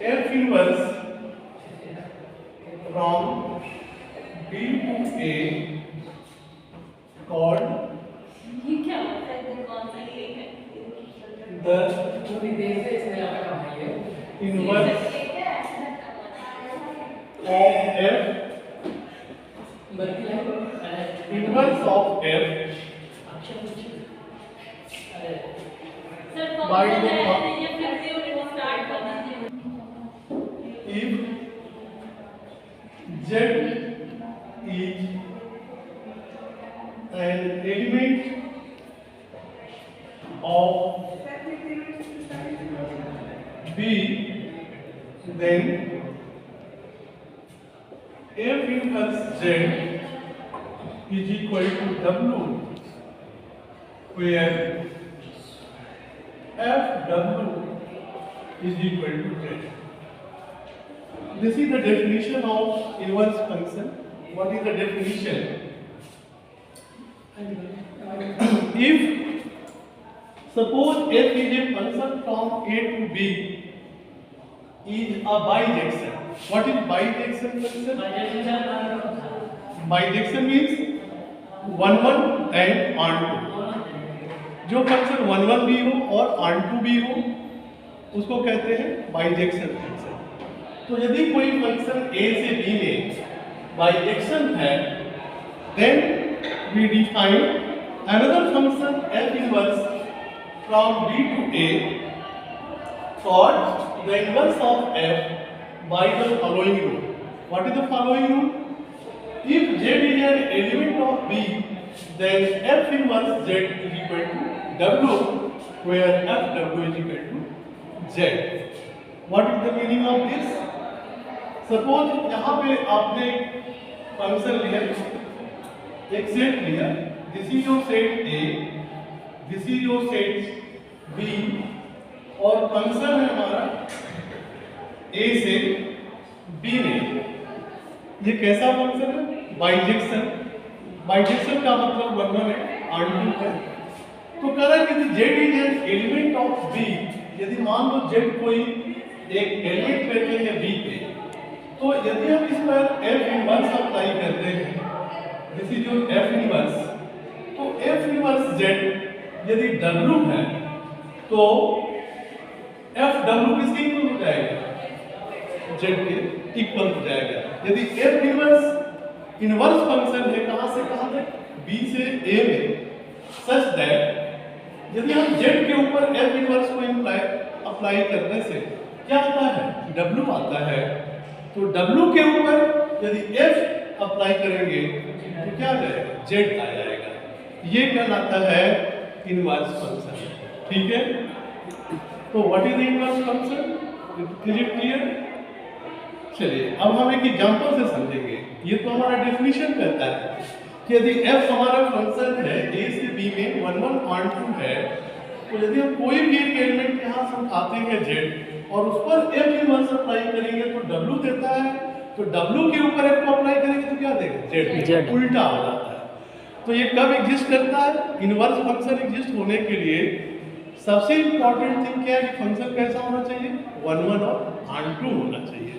F inverse from B to A called the inverse of F by the if Z is an element of B, then F inverse Z is equal to W, where Fw is equal to Z. This is the definition of inverse function. What is the definition? If suppose f is a function from A to B is a bijection. What is bijection function? Bijection means 1 1 and onto. जो function 1 1 भी हो और onto भी हो उसको कहते हैं bijection function. तो यदि कोई फंक्शन a से b में बाइजेक्शन है, then we define another function f inverse from b to a called the inverse of f by the following rule. What is the following rule? If z is an element of b, then f inverse z is equal to w, where fw is equal to z. What is the meaning of this? Suppose यहाँ पे आपने function लिया, एक set लिया, this is your set A, this is your set B, और function है हमारा A से B में। ये कैसा फंक्शन है? बाइजेक्शन। बाइजेक्शन का मतलब 1 1 है, onto है। तो कह रहा है कि Z is an element of B, यदि मान लो Z कोई एक एलिमेंट लेते हैं B पे, तो यदि हम इस पर F इनवर्स अप्लाई करते हैं, this is your F inverse, तो F इनवर्स Z यदि W है तो FW किसके इक्वल हो जाएगा? Z के इक्वल हो जाएगा। यदि F इनवर्स फंक्शन है कहां से कहां तक? B से A में, सच दैट यदि हम Z के ऊपर F इनवर्स को अप्लाई करने से क्या आता है? W आता है। तो W के ऊपर यदि F अप्लाई करेंगे तो क्या आ जाएगा? Z आ जाएगा। ये कहलाता है इनवर्स फंक्शन। ठीक है, तो what is the inverse function? Is it clear? चलिए अब हम एक एग्जांपल से समझेंगे। ये तो हमारा डेफिनेशन कहता है कि यदि f हमारा फंक्शन है a से b में 1 1 onto है, तो यदि हम कोई भी एक एलिमेंट यहाँ से उठाते हैं z और उस पर f इनवर्स अप्लाई करेंगे तो w देता है, तो w के ऊपर f को अप्लाई करेंगे तो क्या देगा? z। उल्टा हो जाता है। तो ये कब एग्जिस्ट करता है? इनवर्स फंक्शन एग्जिस्ट होने के लिए सबसे इंपॉर्टेंट थिंग क्या है कि फंक्शन कैसा होना चाहिए? 1 1 और onto होना चाहिए।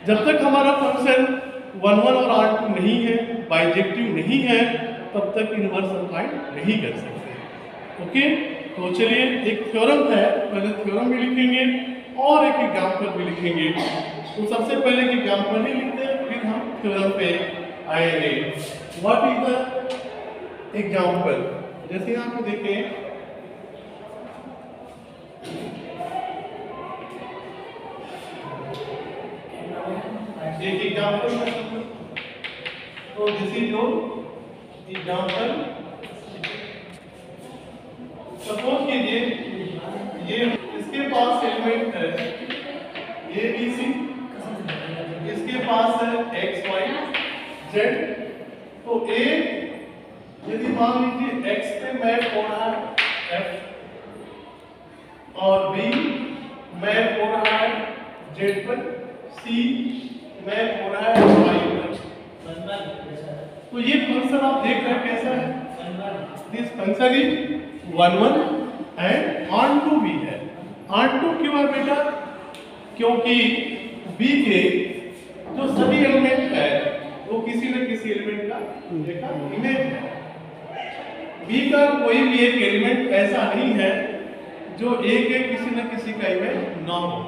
जब तक हमारा फंक्शन 1 1 और onto नहीं है, बाइजेक्टिव नहीं है, तब तक इनवर्स अप्लाई नहीं कर सकते। ओके, तो चलिए एक थ्योरम है, पहले थ्योरम भी लिखेंगे और एक एग्जांपल भी लिखेंगे। तो सबसे पहले एक एग्जांपल ही लिखते हैं, फिर हम थ्योरम पे आएंगे। What is the example? जैसे यहाँ पे देखें एक एग्जाम्पल मैं समझूं तो this is your example. Suppose कीजिए ये इसके पास एलिमेंट है ए बी सी, इसके पास है एक्स वाई जेड। तो ए यदि मान लीजिए एक्स पे मैप हो रहा है एफ और बी मैप हो रहा है जेड पर, सी मैप हो रहा है वाई पर, तो ये फंक्शन आप देख रहे हैं कैसा है। This function is 1 1 and onto बी है। ऑन टू क्यों है बेटा? क्योंकि बी के जो सभी एलिमेंट है वो किसी न किसी एलिमेंट का देखा इमेज है। बी का कोई भी एक एलिमेंट ऐसा नहीं है जो ए के किसी न किसी का इमेज ना हो,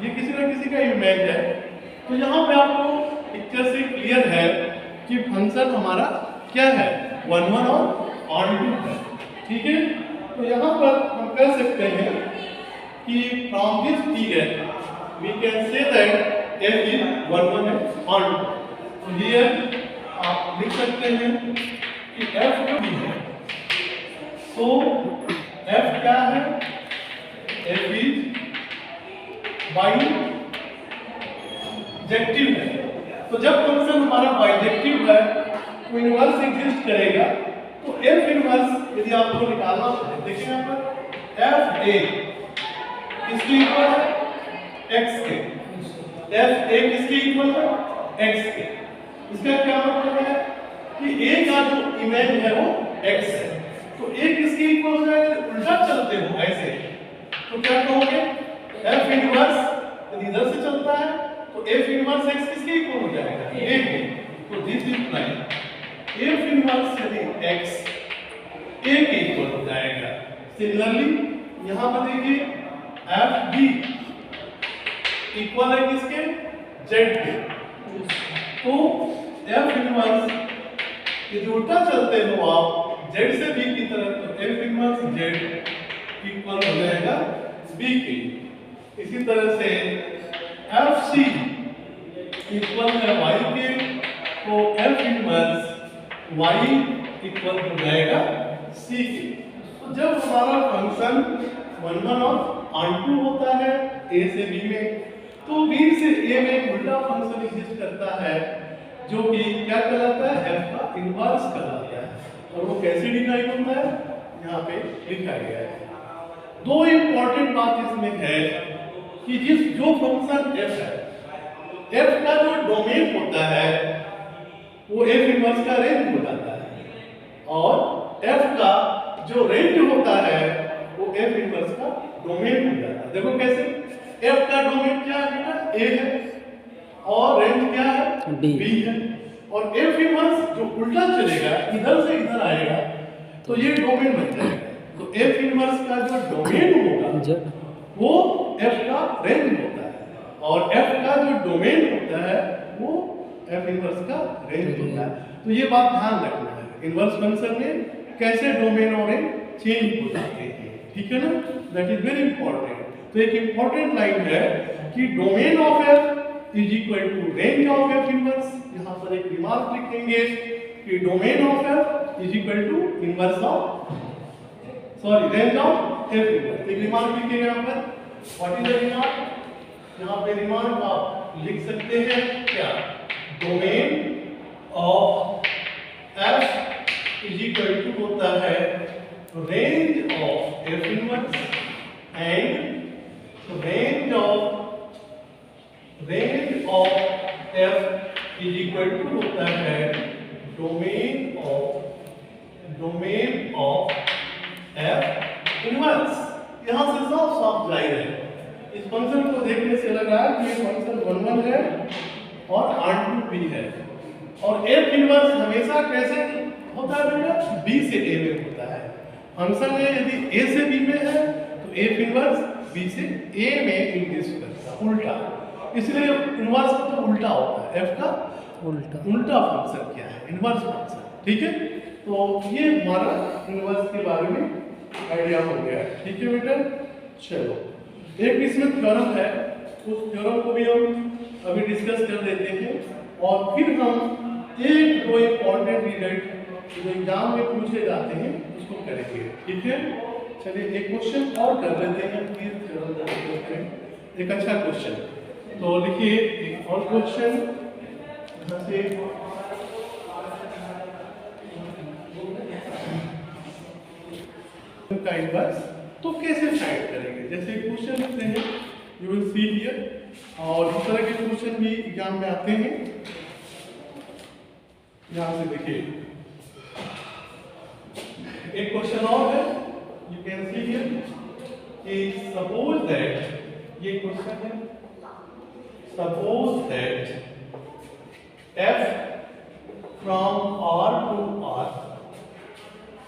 ये किसी न किसी का इमेज है। तो यहाँ पे आपको पिक्चर से क्लियर है कि फंक्शन हमारा क्या है, 1 1 और ऑन टू है। ठीक है, तो यहाँ पर हम कह सकते हैं कि from this figure we can say that f is 1 1 and onto. तो हियर आप लिख सकते हैं कि f जो भी है, तो f क्या है, f इज बाइजेक्टिव है। तो जब फंक्शन हमारा बाइजेक्टिव है तो इनवर्स एग्जिस्ट करेगा। तो f इनवर्स यदि आपको निकालना हो, देखिए यहाँ पर f a किसके इक्वल है, x के। f a किसके इक्वल है, x के। इसका क्या मतलब है कि a का जो इमेज है वो x है। तो a किसके इक्वल हो जाएगा, उल्टा चलते हो ऐसे, तो क्या कहोगे, f इनवर्स यदि इधर से चलता है तो f इनवर्स x किसके इक्वल हो जाएगा, a के। तो दिस इंप्लाइज f इनवर्स यदि x a के इक्वल हो जाएगा। सिमिलरली यहाँ पर देखिए f b इक्वल है किसके, z के। तो f इनवर्स यदि उल्टा चलते हो आप z से b की तरफ, तो f इनवर्स z इक्वल हो जाएगा b के। इसी तरह से fc इक्वल है y के, तो f इनवर्स y इक्वल हो जाएगा c के। तो जब हमारा फंक्शन 1 1 और ऑन टू होता है a से b में, तो b से a में एक उल्टा फंक्शन एग्जिस्ट करता है जो कि क्या कहलाता है, f का इनवर्स कहलाता है। और वो कैसे डिराइव होता है, यहाँ पे लिखा गया है। दो इंपॉर्टेंट बात इसमें है कि जो फंक्शन f है, f का जो डोमेन होता है वो f इनवर्स का रेंज हो जाता है, और f का जो रेंज होता है वो f इनवर्स का डोमेन हो जाता है। देखो कैसे, f का डोमेन क्या है बेटा, a है, और रेंज क्या है, b है। और f इनवर्स जो उल्टा चलेगा, इधर से इधर आएगा, तो ये डोमेन बन जाएगा। तो f इनवर्स का जो डोमेन होगा वो f का रेंज होता है, और f का जो डोमेन होता है वो f इनवर्स का रेंज होता है। तो ये बात ध्यान रखना है, इनवर्स फंक्शन में कैसे डोमेन और रेंज चेंज हो जाते हैं। ठीक है ना, दैट इज वेरी इंपॉर्टेंट। तो एक इंपॉर्टेंट लाइन है कि domain of f is equal to range of f inverse. यहाँ पर एक रिमार्क लिखेंगे कि domain of f is equal to inverse of, sorry, range of f inverse. एक रिमार्क लिखेंगे यहाँ पर। What is the remark? यहाँ पे रिमार्क आप लिख सकते हैं क्या, domain of f is equal to होता है range of f inverse and range of f is equal to होता है डोमेन ऑफ f इनवर्स। यहाँ से साफ साफ जाहिर है, इस फंक्शन को देखने से लग रहा है कि ये फंक्शन 1 1 है और ऑन टू b है। और f इनवर्स हमेशा कैसे होता है बेटा, b से a में होता है। फंक्शन में यदि a से b में है तो f इनवर्स b से a में एग्जिस्ट करता है, उल्टा। इसलिए इनवर्स का तो उल्टा होता है, f का उल्टा फंक्शन क्या है, इनवर्स फंक्शन। ठीक है, तो ये हमारा इनवर्स के बारे में आइडिया हो गया। ठीक है बेटा, चलो एक इसमें थ्योरम है उस थ्योरम को भी हम अभी डिस्कस कर देते हैं और फिर हम एक दो इम्पोर्टेंट रिजल्ट जो एग्जाम में पूछे जाते हैं उसको करेंगे, ठीक है। चलिए एक क्वेश्चन और कर लेते हैं, फिर थ्योरम करें। एक अच्छा क्वेश्चन तो लिखिए, एक और क्वेश्चन यहाँ से का इनवर्स तो कैसे फाइंड करेंगे। जैसे क्वेश्चन लिखते हैं, यू विल सी हियर, और इस तरह के क्वेश्चन भी एग्जाम में आते हैं। यहाँ से देखिए एक क्वेश्चन और है, यू कैन सी हियर कि सपोज दैट, ये क्वेश्चन है, suppose that f from R to R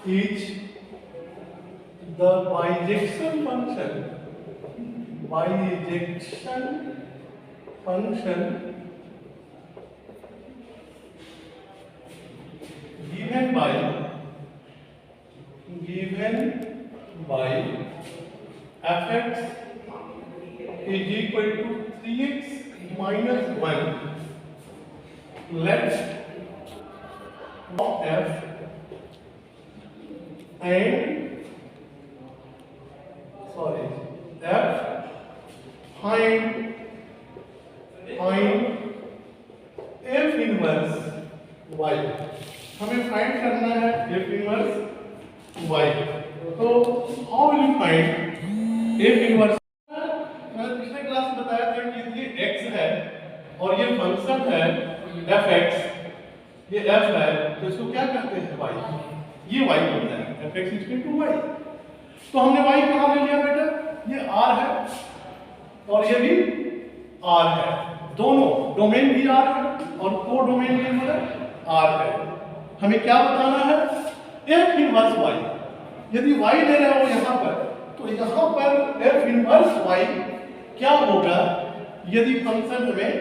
is the bijection function given by fx is equal to 3x minus 1. Let f and f find f inverse y। हमें find करना है f inverse y। तो how will you find f inverse? मैंने पिछले class में बताया था कि ये x है और ये फंक्शन है fx, ये f है तो इसको क्या कहते हैं y, ये y होता है, fx इक्वल टू y। तो हमने y कहाँ ले लिया बेटा, ये r है और ये भी r है, दोनों डोमेन भी r है और को डोमेन भी हमारा r है। हमें क्या बताना है, f इनवर्स y। यदि y ले रहे हो यहाँ पर तो यहाँ पर f इनवर्स y क्या होगा यदि फंक्शन हमें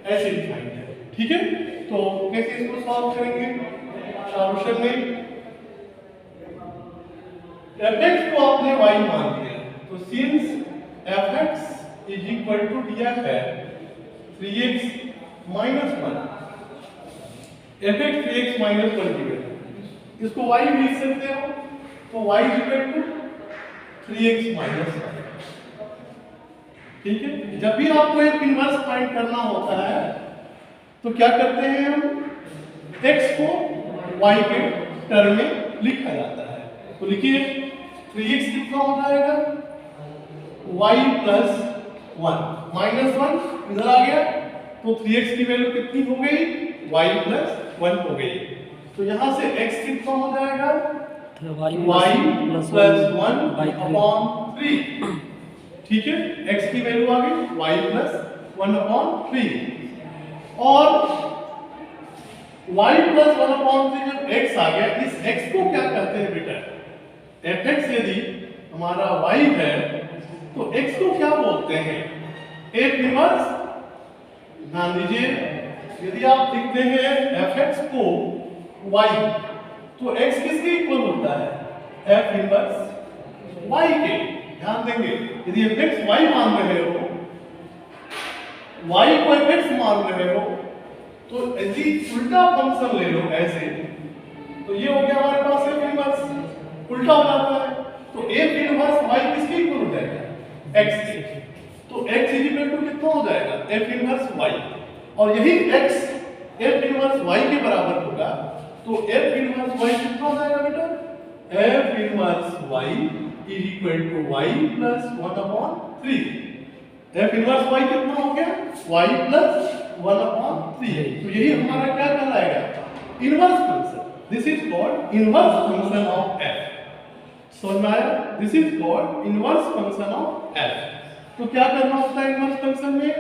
ऐसे डिफाइन है, ठीक है। तो कैसे इसको सॉल्व करेंगे, सॉल्यूशन में fx को आपने y मान लिया, तो since fx is equal to दिया है 3x minus 1, fx 3x minus 1 दिया है, इसको y भी लिख सकते हो, तो y is equal to 3x minus 1, ठीक है। जब भी आपको एक इनवर्स फाइंड करना होता है तो क्या करते हैं हम, x को y के टर्म में लिखा जाता है। तो लिखिए 3x कितना हो जाएगा, y प्लस 1 माइनस 1 इधर आ गया, तो 3x की वैल्यू कितनी हो गई, y प्लस 1 हो गई। तो यहाँ से x कितना हो जाएगा, y प्लस 1 अपॉन 3, ठीक है। x की वैल्यू आ गई y प्लस 1 अपॉन 3, और y प्लस 1 अपॉन 3 जब x आ गया, इस x को क्या कहते हैं बेटा, fx यदि हमारा y है तो x को क्या बोलते हैं, f इनवर्स। ध्यान दीजिए, यदि आप लिखते हैं fx को y तो x किसके इक्वल होता है, f इनवर्स y के। ध्यान देंगे, यदि fx y मान रहे हो, y को fx मान रहे हो, तो यदि उल्टा फंक्शन ले लो ऐसे, तो ये हो गया हमारे पास f इनवर्स, उल्टा हो जाता है, तो f इनवर्स y किसके इक्वल हो जाएगा, x के। तो x इज इक्वल टू कितना हो जाएगा, f इनवर्स y, और यही x f इनवर्स y के बराबर होगा, तो f इनवर्स y कितना हो जाएगा बेटा, f inverse y is equal to y plus 1 upon 3। f inverse y कितना हो गया, y प्लस 1 अपॉन 3। तो यही हमारा क्या कहलाएगा, inverse function. This is called inverse function of f। समझ में आया, this is called inverse function of f। तो क्या करना होता है इनवर्स फंक्शन में,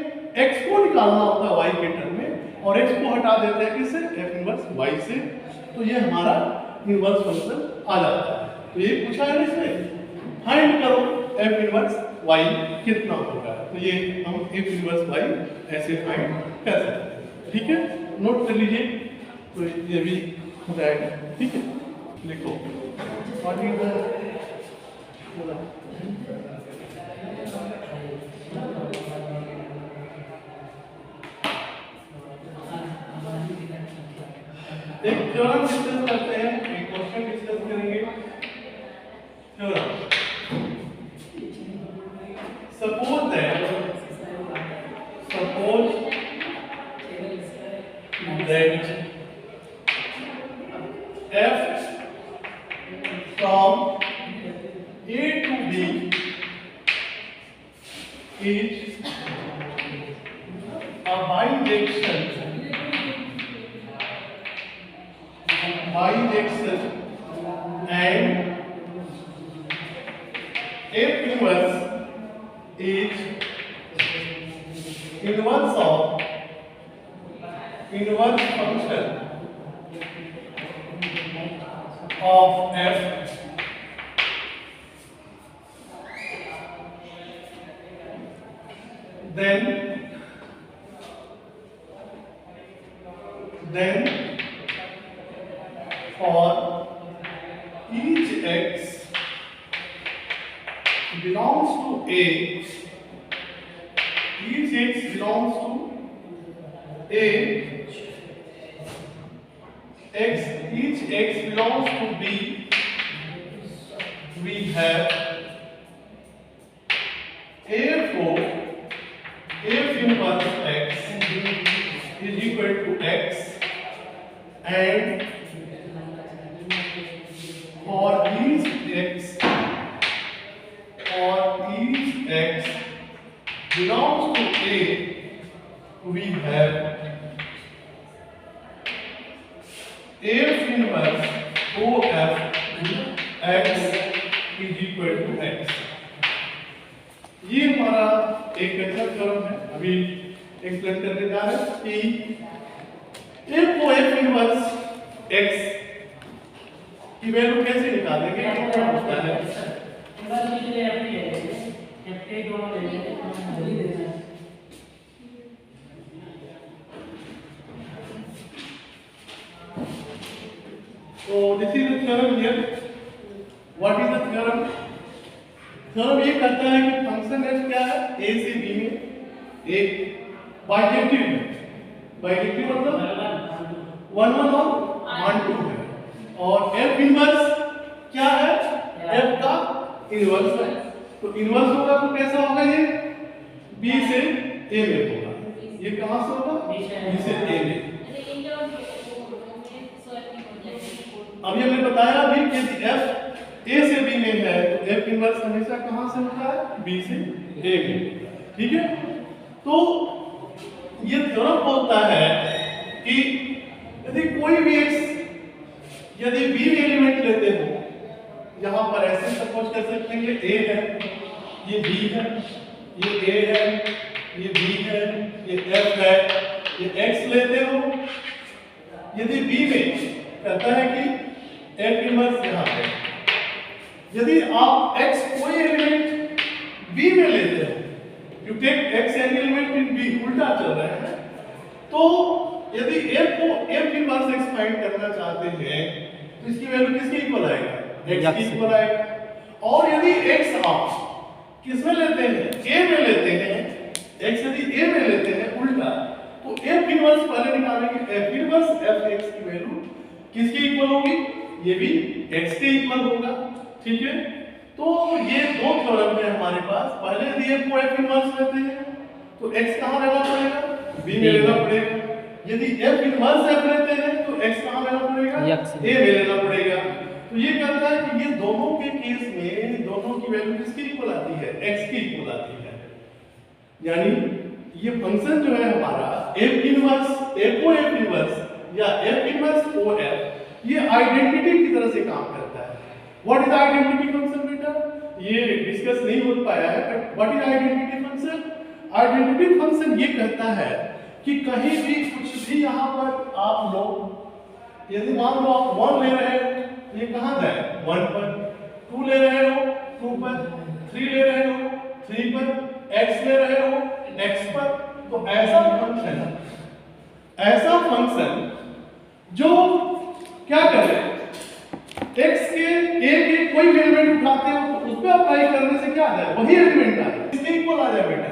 x को निकालना होता है y के टर्म में, और x को हटा देते हैं किससे, f इनवर्स y से, तो ये हमारा इनवर्स फंक्शन आ जाता है। तो ये पूछा है इसमें, फाइंड करो f इनवर्स y कितना होगा, तो ये हम f इनवर्स y ऐसे फाइंड कर सकते हैं, ठीक है। नोट कर लीजिए, तो ये भी हो जाएगा, ठीक है। लिखो एक थ्योरम डिस्कस करते हैं, एक क्वेश्चन डिस्कस करेंगे। Theorem, suppose that f from A to B is a bijection and F inverse is inverse of inverse function of f, then for each x belongs to A, each x belongs to A, each x belongs to B, we have therefore f inverse x is equal to x, and for each x belongs to A, we have f inverse OF x is equal to x। ये हमारा एक अच्छा theorem है, अभी explain करने जा रहे हैं कि f इनवर्स x की वैल्यू कैसे निकालेंगे, क्या होता है। तो this is the theorem here. What is the theorem? Theorem ये कहता है कि फंक्शन f क्या है, a से b में एक बाइजेक्टिव है। बाइजेक्टिव मतलब 1 1 और 1 2 है, और f इनवर्स क्या है, f का इनवर्स है। तो इनवर्स होगा तो कैसा होगा, ये b से a में होगा। ये कहां से होगा, b से a में। अभी हमने बताया भी कि f a से b में है तो f इनवर्स हमेशा कहां से होता है, b से a में। ठीक है, तो ये थ्योरम बोलता है कि यदि कोई भी x यदि b में एलिमेंट लेते हो, यहां पर ऐसे सपोज कर सकते हैं ये a है, ये b है, ये a है, ये b है, ये f है, ये x लेते हो। यदि b में कहता है कि f इनवर्स यहां है, यदि आप x कोई एलिमेंट b में लेते हो, you take x any element in b, उल्टा चल रहा है, तो यदि f को f इनवर्स x फाइंड करना चाहते हैं तो इसकी वैल्यू किसके इक्वल आएगा, x के इक्वल आएगा। और यदि x आप किस में लेते हैं, a में लेते हैं, x यदि a में लेते हैं उल्टा, तो f इनवर्स पहले निकालेंगे, f इनवर्स fx की वैल्यू किसके इक्वल होगी, ये भी x के इक्वल होगा। ठीक है, तो ये दो थ्योरम है हमारे पास। पहले यदि f को f इनवर्स लेते हैं तो x कहां लेना पड़ेगा, b में लेना पड़ेगा। यदि f इनवर्स f लेते हैं तो x कहां लेना पड़ेगा, a में लेना पड़ेगा। तो ये कहता है कि ये दोनों के केस में दोनों की वैल्यू किसकी इक्वल आती है, x की इक्वल आती है। यानी ये फंक्शन जो है हमारा f इनवर्स f इनवर्स या f इनवर्स OF, ये आइडेंटिटी की तरह से काम करता है। व्हाट इज आइडेंटिटी फंक्शन बेटा, ये डिस्कस नहीं हो पाया है, but what is identity function? Identity function ये कहता है कि कहीं भी कुछ भी यहाँ पर आप लोग, यदि मान लो आप 1 ले रहे हो, ये कहाँ जाए 1 पर, 2 ले रहे हो 2 पर, 3 ले रहे हो 3 पर, x ले रहे हो x पर। तो ऐसा फंक्शन जो क्या करे, x के a के कोई भी एलिमेंट उठाते हो तो उस पे अप्लाई करने से क्या आ जाए, वही एलिमेंट आ जाए, इसके इक्वल आ जाए बेटा,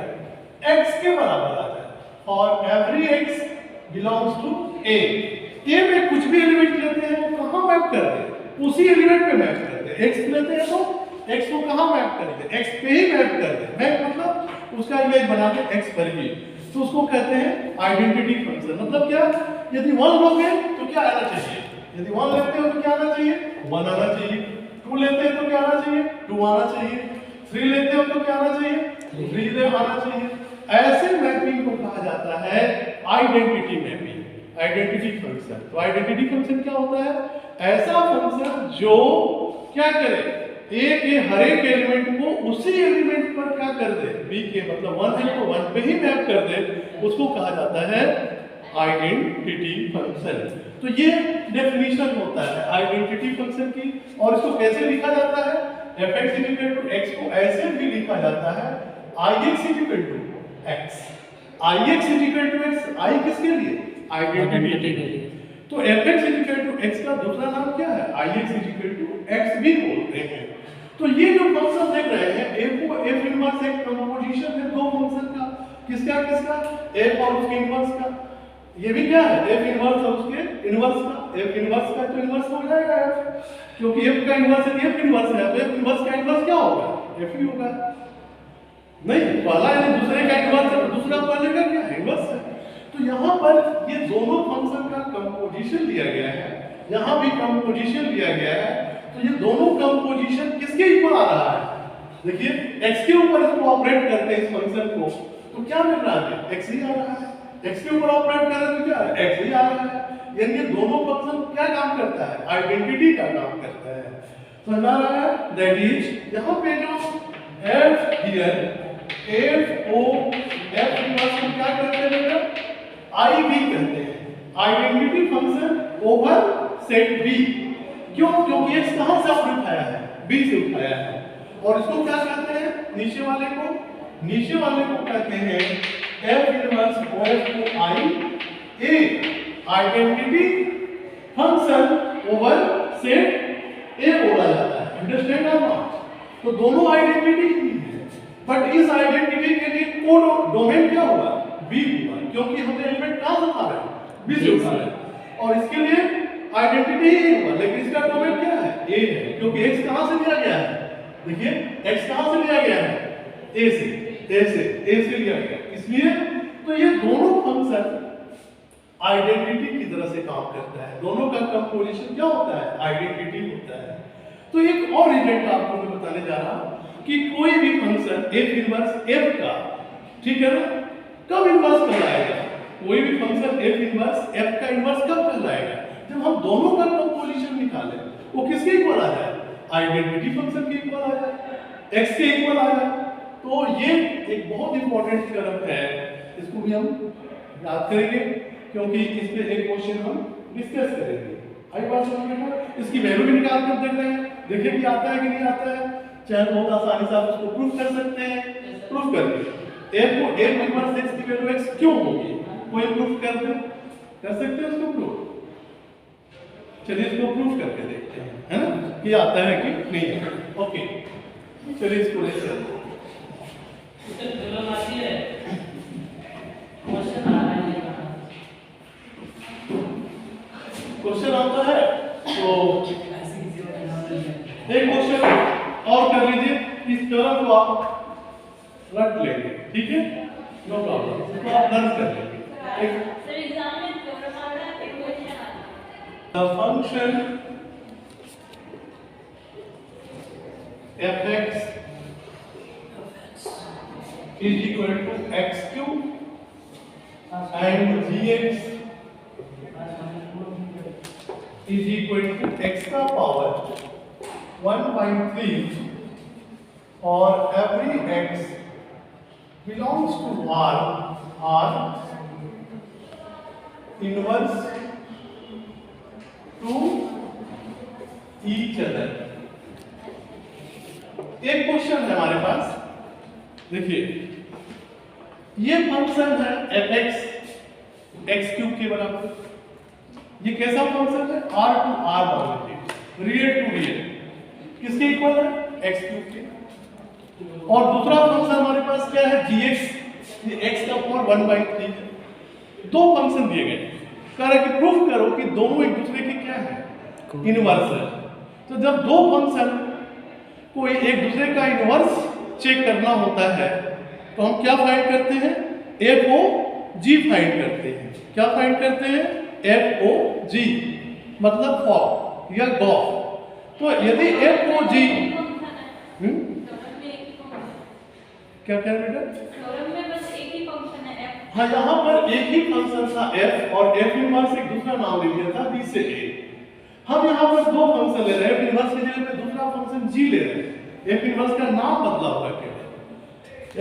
x के बराबर आ जाए। और every x belongs to a, A में कुछ भी एलिमेंट लेते हैं वो कहाँ मैप करते हैं, उसी एलिमेंट पे मैप करते हैं। एक्स लेते हैं तो एक्स को कहाँ मैप करते हैं, एक्स पे ही मैप करते हैं। मैप मतलब उसका इमेज बनाते हैं एक्स पर ही, तो उसको कहते हैं आइडेंटिटी फंक्शन। मतलब क्या, यदि 1 लोगे तो क्या आना चाहिए, यदि 1 लेते हो तो क्या आना चाहिए, 1 आना चाहिए। 2 लेते हैं तो क्या आना चाहिए, 2 आना चाहिए। 3 लेते हो तो क्या आना चाहिए, 3 आना चाहिए। ऐसे मैपिंग को कहा जाता है आइडेंटिटी मैपिंग, आइडेंटिटी फंक्शन। तो आइडेंटिटी फंक्शन क्या होता है, ऐसा फंक्शन जो क्या करे, ए के हर एक एलिमेंट को उसी एलिमेंट पर क्या कर दे, बी के मतलब 1 है तो 1 पे ही मैप कर दे, उसको कहा जाता है आइडेंटिटी फंक्शन। तो ये डेफिनेशन होता है आइडेंटिटी फंक्शन की। और इसको कैसे लिखा जाता है, fx x को ऐसे भी लिखा जाता है ix x, ix x, i किसके लिए, आइडेंटिटी के लिए। तो fx x का दूसरा नाम क्या है, ix x भी बोलते हैं। तो ये जो फंक्शन देख रहे हैं, f इनवर्स एक कंपोजिशन है दो फंक्शन का, किसका किसका, f और उसके इनवर्स का। ये भी क्या है, f इनवर्स और उसके इनवर्स का। f इनवर्स का तो इनवर्स हो जाएगा f, क्योंकि f का इनवर्स है, f इनवर्स है, तो f इनवर्स का इनवर्स क्या होगा, f ही होगा। नहीं, पहला है दूसरे का इनवर्स है, दूसरा पहले का क्या है, इनवर्स है। तो यहाँ पर ये दोनों फंक्शन का कंपोजिशन दिया गया है, यहाँ भी कंपोजिशन दिया गया है। तो ये दोनों कंपोजिशन किसके इक्वल आ रहा है, देखिए x के ऊपर इसको ऑपरेट करते हैं इस फंक्शन को, तो क्या मिल रहा है, x ही आ रहा है। x के ऊपर ऑपरेट कर रहे हैं तो क्या है, x ही आ रहा है। यानी ये दोनों फंक्शन क्या काम करता है, आइडेंटिटी का काम करता है। समझ आ रहा है, दैट इज यहाँ पे जो f here f o f inverse को क्या कहते हैं बेटा, I भी कहते हैं, identity function over set B। क्यों, क्योंकि x कहां से आपने उठाया है, B से उठाया है। और इसको क्या कहते हैं, नीचे वाले को कहते हैं f inverse of I a identity function over set A बोला जाता है। अंडरस्टैंड है ना, तो दोनों आइडेंटिटी है, बट इस आइडेंटिटी के लिए कोड डोमेन क्या हुआ, B हुआ, क्योंकि हमने एलिमेंट कहां से उठा रहे हैं, B से उठा रहे हैं। और इसके लिए आइडेंटिटी ही हुआ, लेकिन इसका डोमेन क्या है, A है, क्योंकि x कहां से लिया गया है, देखिए x कहां से लिया गया है, A से लिया गया। इसलिए तो ये दोनों फंक्शन आइडेंटिटी की तरह से काम करता है, दोनों का कंपोजिशन क्या होता है, आइडेंटिटी होता है। तो एक और रिजल्ट आपको मैं बताने जा रहा हूं कि कोई भी फंक्शन f इनवर्स f का, ठीक है ना, कब इनवर्स कहलाएगा, कोई भी फंक्शन f इनवर्स f का इनवर्स कब कहलाएगा, जब हम दोनों का कंपोजिशन निकालें, वो किसके इक्वल आ जाए, आइडेंटिटी फंक्शन के इक्वल आ जाए, x के इक्वल आ जाए। तो ये एक बहुत इंपॉर्टेंट थ्योरम है, इसको भी हम याद करेंगे, क्योंकि इस पे एक क्वेश्चन हम डिस्कस करेंगे। आई बात समझ में ना, इसकी वैल्यू भी निकाल कर देख रहे हैं, देखिए कि आता है कि नहीं आता है, चाहे बहुत आसानी से आप उसको प्रूफ कर सकते हैं। प्रूफ करिए f को f इनवर्स x की वैल्यू x क्यों होगी, कोई प्रूफ कर सकते हैं उसको प्रूफ। चलिए इसको प्रूफ करके देखते हैं, है ना, कि आता है कि नहीं है। ओके, चलिए इसको लेते हैं। क्वेश्चन आता है तो एक क्वेश्चन और कर लीजिए, इस तरह को आप रख लेंगे, ठीक है, नो प्रॉब्लम, इसको आप लर्न कर लेंगे। सर एग्जाम में थ्योरम आ रहा है, क्वेश्चन आ रहा है, the function fx is equal to x cube and gx is equal to x का पावर 1/3 और every x belongs to R inverse to each other। एक क्वेश्चन है हमारे पास, देखिए ये फंक्शन है fx x क्यूब के बराबर। ये कैसा फंक्शन है, r to r bounded, real to real, किसके इक्वल है, x क्यूब के। और दूसरा फंक्शन हमारे पास क्या है, gx, ये x का पावर 1/3 है। दो फंक्शन दिए गए, कह रहा है कि प्रूफ करो कि दोनों एक दूसरे के क्या है, इनवर्स है। तो जब दो फंक्शन को एक दूसरे का इनवर्स चेक करना होता है तो हम क्या फाइंड करते हैं, एफ ओ जी फाइंड करते हैं। क्या फाइंड करते हैं, एफ ओ जी, मतलब फॉर या गॉफ। तो यदि एफ ओ जी क्या कह रहे बेटा, हाँ यहाँ पर एक ही फंक्शन था f और f इनवर्स एक दूसरा नाम ले लिया था b से a। हम यहाँ पर दो फंक्शन ले रहे हैं, f इनवर्स की जगह पे दूसरा फंक्शन g ले रहे हैं। f इनवर्स का नाम बदला हुआ है, केवल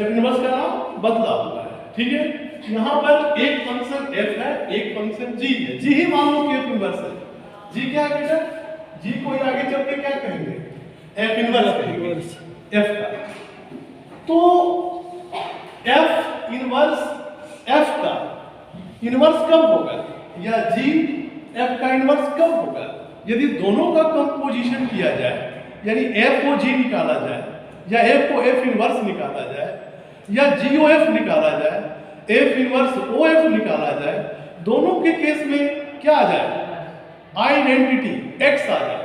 f इनवर्स का नाम बदला हुआ है, ठीक है। यहाँ पर एक फंक्शन f है, एक फंक्शन g है। g ही मान लो कि f इनवर्स है। g क्या है बेटा, g को आगे चल के क्या कहेंगे, f इनवर्स कहेंगे f का। तो f इनवर्स f का इनवर्स कब होगा, या g f का इनवर्स कब होगा, यदि दोनों का कंपोजिशन किया जाए, यानी f को g निकाला जाए या f को f इनवर्स निकाला जाए या g o f निकाला जाए, f इनवर्स o f निकाला जाए, दोनों के केस में क्या आ जाए, आइडेंटिटी x आ जाए,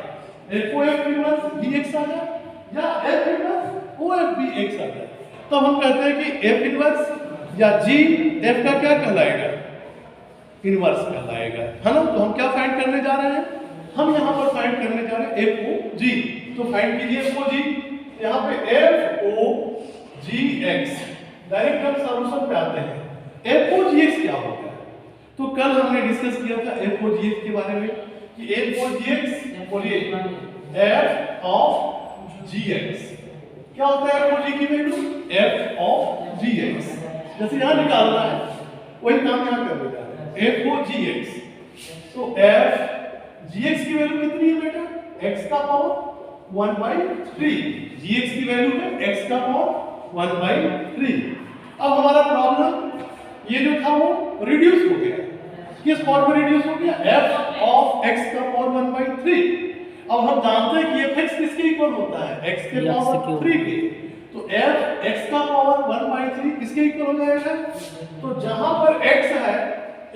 f o f इनवर्स भी x आ जाए या f इनवर्स o f भी x आ जाए। तो हम कहते हैं कि f इनवर्स या g f का क्या कहलाएगा, इनवर्स कहलाएगा, है ना। तो हम क्या फाइंड करने जा रहे हैं, हम यहाँ पर फाइंड करने जा रहे हैं f o g। तो फाइंड कीजिए f o g, यहाँ पे f o g x, direct हम सॉल्यूशन पे आते हैं। f o g x क्या होगा, तो कल हमने डिस्कस किया था f o g x के बारे में कि f o g x बोलिए f of g x क्या होता है, f o g की value f of g x, जैसे यहाँ निकालना है वही काम यहाँ कर देगा, f o g x। तो f g x की वैल्यू कितनी है बेटा, x का पावर 1/3, g x की वैल्यू है x का पावर 1/3। अब हमारा प्रॉब्लम ये जो था वो रिड्यूस हो गया, किस फॉर्म में रिड्यूस हो गया, f of x का पावर 1/3। अब हम जानते हैं कि fx किसके इक्वल होता है, x के पावर 3 के। तो f x का पावर 1/3 किसके इक्वल हो जाएगा, तो जहां पर x है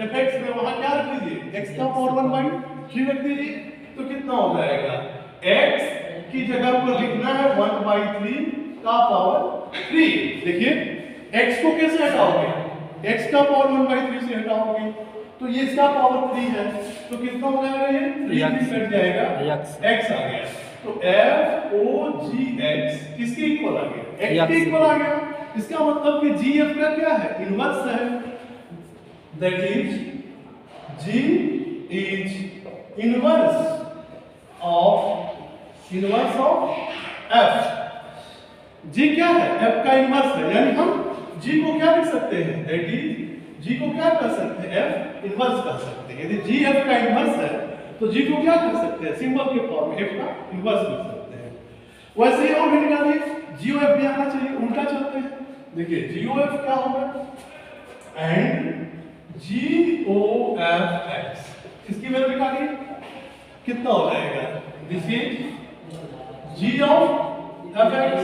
fx में वहां क्या रख दीजिए, x का पावर 1/3 रख दीजिए। तो कितना हो जाएगा, x की जगह पर लिखना है 1/3 का पावर 3। देखिए x को कैसे हटाओगे, x का पावर 1/3 से हटाओगे तो ये इसका पावर 3 है, तो कितना हो जाएगा, ये 3 भी कट जाएगा, x आ गया। तो f o g x किसके इक्वल आ गया, x के इक्वल आ गया। इसका मतलब कि g f का क्या है, इनवर्स है, that is g is inverse of f। g क्या है, f का इनवर्स है, यानी हम g को क्या लिख सकते हैं, दैट इज g को क्या कर सकते हैं, f इनवर्स कर सकते हैं। यदि g f का इनवर्स है तो g को क्या कर सकते हैं, सिंबल के फॉर्म में f का इनवर्स लिख सकते हैं। वैसे ही और भी निकालिए, g o f भी आना चाहिए, उल्टा चलते हैं। देखिए g o f क्या होगा, and g o f x, इसकी वैल्यू निकालिए, कितना हो जाएगा, this is g of f x,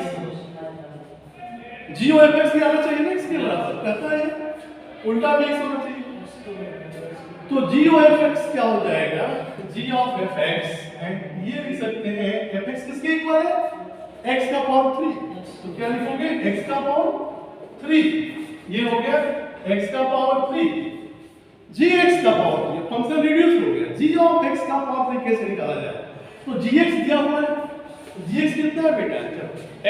g o f x भी आना चाहिए ना इसके बराबर, कहता है उल्टा भी x होना चाहिए। तो g o f x क्या हो जाएगा, g of f x, and ये लिख सकते हैं f x किसके इक्वल है, x का पावर 3। तो क्या लिखोगे, x का पावर 3, ये हो गया x का पावर 3, g x का पावर 3, फंक्शन रिड्यूस हो गया। g of x का पावर 3 कैसे निकाला जाए, तो g x दिया हुआ है, g x कितना है बेटा,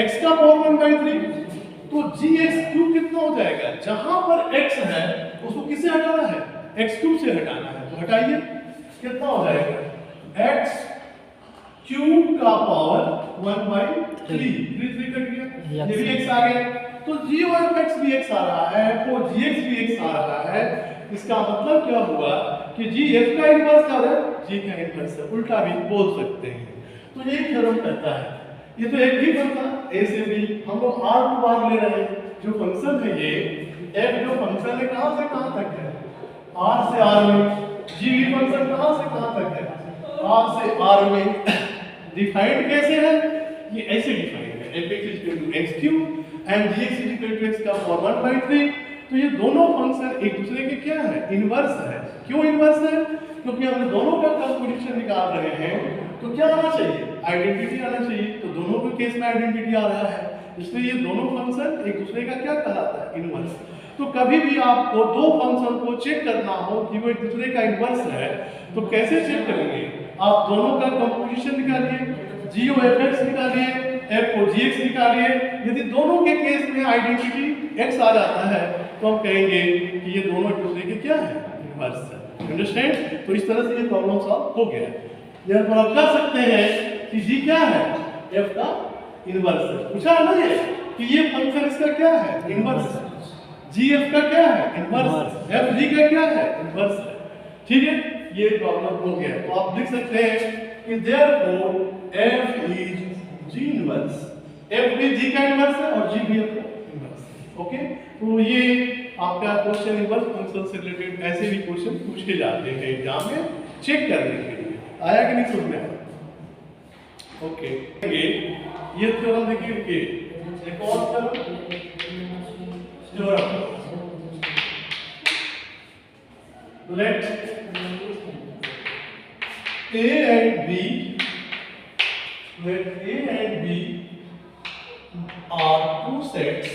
x का पावर 1/3, तो gx³ कितना हो जाएगा, जहां पर x है उसको किससे हटाना है, x³ से हटाना है। तो हटाइए, कितना हो जाएगा, x³ का पावर 1/3, 3 कट गया, ये भी x आ गया। तो g और f भी x आ रहा है, तो gx भी x आ रहा है। इसका मतलब क्या हुआ कि g f का इनवर्स आ रहा है, g का इनवर्स है, उल्टा भी बोल सकते हैं। तो यही थ्योरम कहता है, ये तो एक ही फंक्शन a से b, हम लोग r टू r ले रहे हैं, जो फंक्शन है ये f जो फंक्शन है कहां से कहां तक है, r से r में, g भी फंक्शन कहां से कहां तक है, r से r में। डिफाइंड कैसे है, ये ऐसे डिफाइंड है, f(x) x³ and gx x का पावर 1/3, तो ये दोनों फंक्शन एक दूसरे के क्या है, इनवर्स है। क्यों इनवर्स है? क्योंकि हम दोनों का कंपोजिशन निकाल रहे हैं तो क्या आना चाहिए, आइडेंटिटी आना चाहिए। तो दोनों के केस में आइडेंटिटी आ रहा है, इसलिए ये दोनों फंक्शन एक दूसरे का क्या कहलाता है, इनवर्स। तो कभी भी आपको दो फंक्शन को चेक करना हो कि वो एक दूसरे का इनवर्स है तो कैसे चेक करेंगे, आप दोनों का कंपोजिशन निकालिए, g ओ f x निकालिए, f को gx निकालिए। यदि दोनों के केस में आइडेंटिटी x आ जाता है तो हम कहेंगे कि ये दोनों एक दूसरे के क्या है, इनवर्स है। अंडरस्टैंड? तो इस तरह से ये प्रॉब्लम सॉल्व हो गया। यहां पर आप कह सकते हैं कि g क्या है, f का इनवर्स है। पूछा ना ये कि ये फंक्शन इसका क्या है, इनवर्स है। g f का क्या है, इनवर्स। f g का क्या है, इनवर्स है। ठीक है, ये प्रॉब्लम हो गया। तो आप लिख सकते हैं कि therefore f is g inverse. f भी g का इनवर्स है और g भी f का इनवर्स है। ओके, तो ये आपका क्वेश्चन इनवर्स फंक्शन से रिलेटेड ऐसे भी क्वेश्चन पूछे जाते हैं एग्जाम में चेक करने के लिए। आया कि नहीं समझ में? ओके, ये थ्योरम देखिए, एक और theorem let A and B are two sets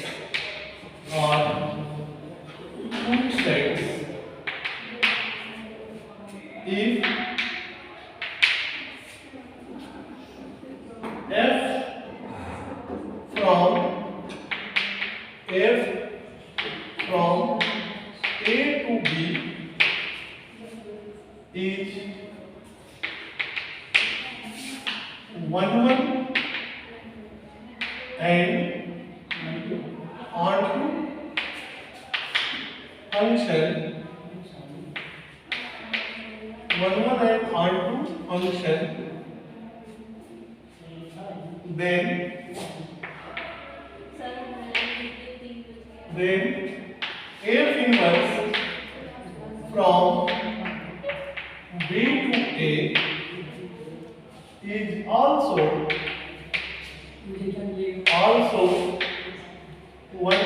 if from A to B is 1 and onto function 1 and onto function, then f inverse from B to A is also 1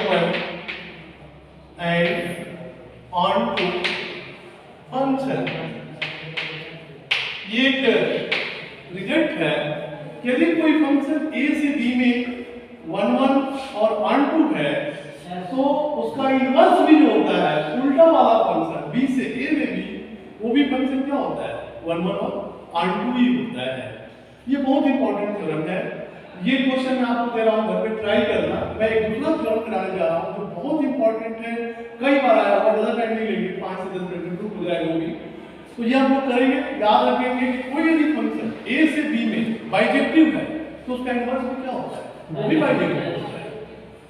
and onto function। ये एक result है कि यदि कोई function a से b में 1 और onto है तो उसका इनवर्स भी जो होता है, उल्टा वाला फंक्शन b से a में भी, वो भी फंक्शन क्या होता है, 1 और onto ही होता है। ये बहुत इंपॉर्टेंट थ्योरम है। ये क्वेश्चन मैं आपको दे रहा हूँ, घर पे ट्राई करना। मैं एक दूसरा थ्योरम कराने जा रहा हूँ जो बहुत इंपॉर्टेंट है, कई बार आया हुआ, ज़्यादा टाइम नहीं लेंगे, 5 से 10 मिनट में हो जाएगा वो भी। तो ये हम लोग करेंगे, याद रखेंगे कि कोई यदि फंक्शन a से b में बाइजेक्टिव है तो उसका इनवर्स भी क्या होता है, वो भी बाइजेक्टिव होता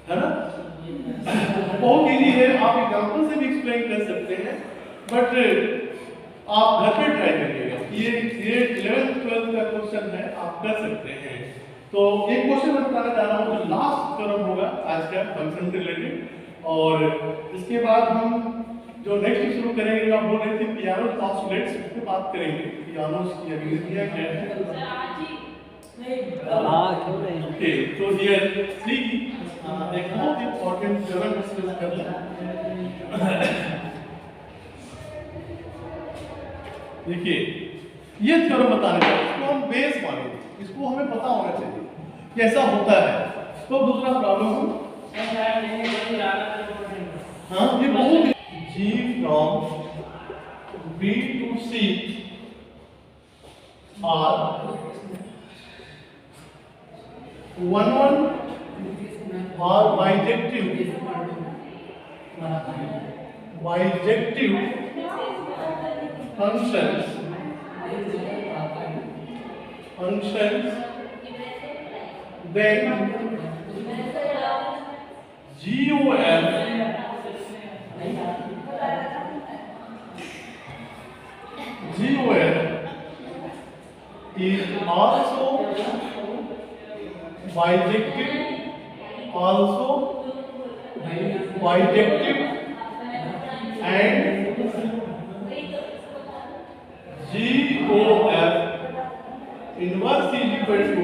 है ना। बहुत इजी है, आप एग्जांपल से भी एक्सप्लेन कर सकते हैं, बट आप घर पे ट्राई करिएगा। ये 11th 12th का क्वेश्चन है, आप कर सकते हैं। तो एक क्वेश्चन मैं बताने जा रहा हूँ जो लास्ट थ्योरम होगा आज का फंक्शन से रिलेटेड, और इसके बाद हम जो नेक्स्ट शुरू करेंगे, आप बोल रहे थे पियानो पोस्टुलेट्स, उस पे बात करेंगे। पियानो की अभिव्यक्तियां क्या है। ओके, तो हियर सी एक बहुत इंपॉर्टेंट थ्योरम डिस्कस करना है। देखिए, ये थ्योरम बताने का, इसको हम बेस मानेंगे, इसको हमें पता होना चाहिए कि ऐसा होता है। तो दूसरा प्रॉब्लम हाँ, ये बहुत G from B to C are 1 or bijective functions, then GOF is also bijective, and GOF inverse is equal to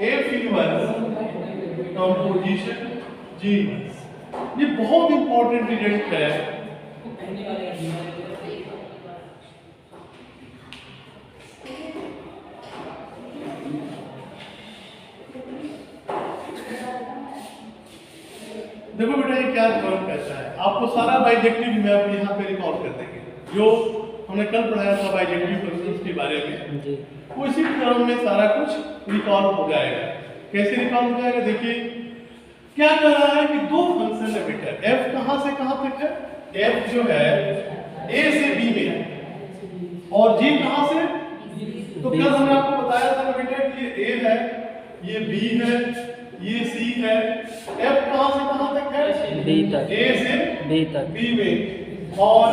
F inverse composition G inverse। ये बहुत इंपॉर्टेंट इंटीग्रेंट है देखो बेटा ये क्या थ्योरम कहता है, आपको सारा बाइजेक्टिव मैप यहाँ पे रिकॉल कर देंगे जो हमने कल पढ़ाया था बाइजेक्टिव फंक्शंस के बारे में जी। वो इसी थ्योरम में सारा कुछ रिकॉल हो जाएगा। कैसे रिकॉल हो जाएगा, देखिए क्या कह रहा है कि दो फंक्शन है बेटा, f कहाँ से कहाँ तक है, f जो है a से b में है और g कहाँ से, तो कल हमने आपको बताया था बेटा कि ये a है, ये b है, ये c है, f कहाँ से कहाँ तक है, b तक, a से b तक, b में, और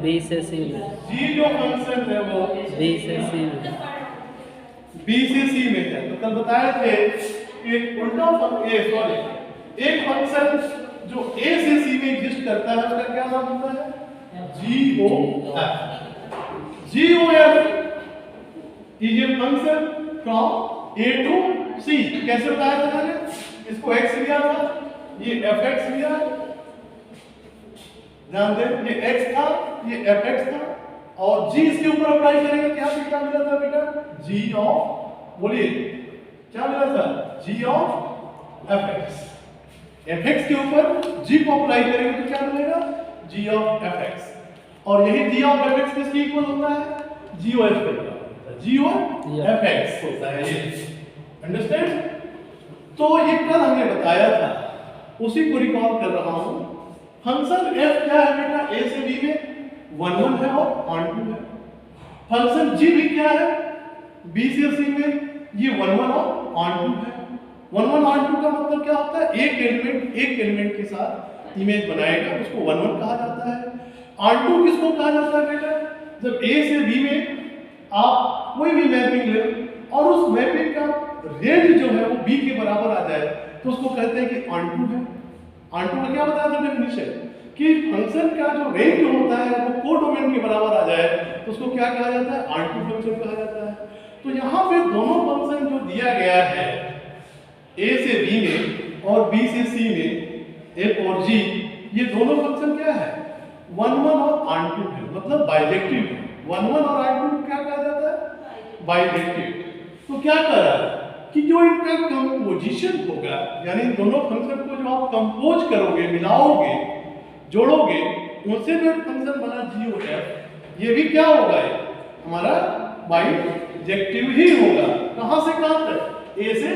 b से c में, g जो फंक्शन है वो b से c में, b से c में है। तो कल बताए थे कि एक उल्टा एक फंक्शन जो a से c में एग्जिस्ट करता है उसका क्या नाम होता है, GOF। GOF is a function from a to c। कैसे बताया था मैंने, इसको x लिया था, ये fx लिया, ध्यान दें ये x था, ये fx था, और g इसके ऊपर अप्लाई करेंगे क्या क्या मिला था बेटा, g ऑफ, बोलिए क्या मिला था, g ऑफ fx। fx के ऊपर g को अप्लाई करेंगे तो क्या मिलेगा, g ऑफ fx, और यही g ऑफ fx किसके इक्वल होता है, GOF के इक्वल होता है, g ऑफ fx होता है ये, अंडरस्टैंड। तो ये कल हमने बताया था, उसी को रिकॉल कर रहा हूं। फंक्शन f क्या है बेटा, a से b में 1 1 है और on 2 है। फंक्शन g भी क्या है, b से c में ये 1 1 और on 2 है। 1 1 on 2 का मतलब क्या होता है, एक एलिमेंट के साथ इमेज बनाएगा, उसको 1 1 कहा जाता है। on 2 किसको कहा जाता है बेटा, जब a से b में आप कोई भी मैपिंग ले और उस मैपिंग का रेंज जो है वो b के बराबर आ जाए तो उसको कहते हैं कि ऑनटू है। ऑनटू का क्या बताया था डेफिनेशन, कि फंक्शन का जो रेंज होता है वो कोडोमेन के बराबर आ जाए तो उसको क्या कहा जाता है, ऑनटू फंक्शन कहा जाता है। तो यहाँ पे दोनों फंक्शन जो दिया गया है a से b में और b से c में, f और g, ये दोनों फंक्शन क्या है, 1 1 और ऑनटू है, मतलब बाइजेक्टिव है। 1 1 और ऑनटू क्या कहा जाता है, बाइजेक्टिव। तो क्या कर रहा है कि जो इनका कंपोजिशन होगा, यानी दोनों फंक्शन को जो आप कंपोज करोगे, मिलाओगे, जोड़ोगे, उनसे जो फंक्शन बना GOF, ये भी क्या होगा, हमारा बाइजेक्टिव ही होगा। कहां से कहां तक, A से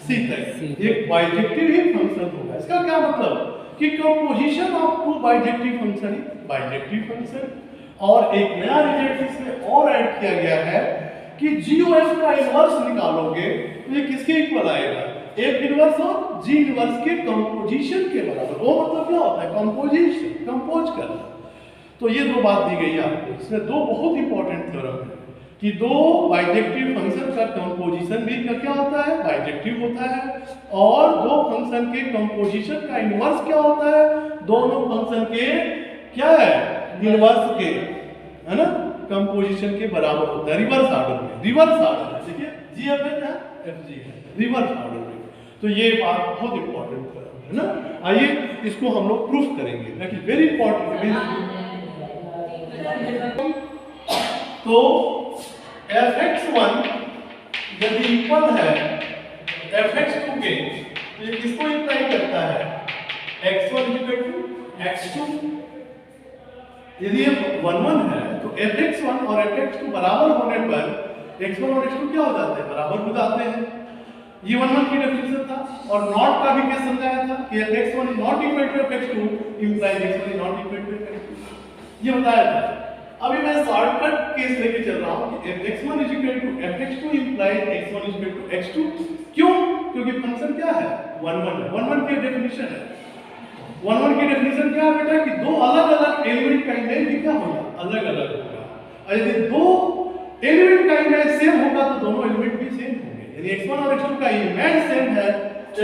C तक, एक बाइजेक्टिव ही फंक्शन होगा। इसका क्या मतलब कि composition of two bijective function, bijective function. और एक नया रिजल्ट इसमें और ऐड किया गया है कि GOF का इनवर्स निकालोगे तो ये किसके इक्वल आएगा, F इनवर्स और G इनवर्स के कंपोजिशन के बराबर। वो मतलब क्या होता है, कंपोजिशन, कंपोज करना। तो ये दो बात दी गई आपको, इसमें दो बहुत इंपॉर्टेंट थ्योरम है कि दो बाइजेक्टिव फंक्शन का कंपोजिशन भी क्या होता है, बाइजेक्टिव होता है, और दो फंक्शन के कंपोजिशन का इनवर्स क्या होता है, दोनों फंक्शन के क्या है, इनवर्स के, है ना, कंपोजिशन के बराबर होता है, रिवर्स ऑर्डर में। रिवर्स ऑर्डर देखिए, GF है, FG है, रिवर्स ऑर्डर में। तो ये बात बहुत इंपॉर्टेंट है ना। आइए इसको हम लोग प्रूफ करेंगे, दैट इज वेरी इंपॉर्टेंट। तो fx1 यदि इक्वल है fx2 के, तो ये किसको इंप्लाई करता है, x1 x2। यदि ये 1 1 है तो fx1 और fx2 बराबर होने पर x1 और x2 क्या हो जाते हैं, बराबर हो जाते हैं। ये 1 1 की डेफिनेशन था, और नॉट का भी क्या समझाया था कि fx1 is not equal to fx2 implies x1 is not equal to fx2, ये बताया था। अभी मैं शॉर्टकट केस लेके चल रहा हूं कि fx1 is equal to fx2 implies x1 is equal to x2। क्यों, क्योंकि फंक्शन क्या है, 1 1 है। 1 1 की डेफिनेशन है, 1 1 की डेफिनेशन क्या है बेटा, कि दो अलग-अलग एलिमेंट का इमेज भी क्या होगा, अलग-अलग होगा। और यदि दो एलिमेंट का इमेज सेम होगा तो दोनों एलिमेंट भी सेम होंगे। यदि x1 और x2 का इमेज सेम है,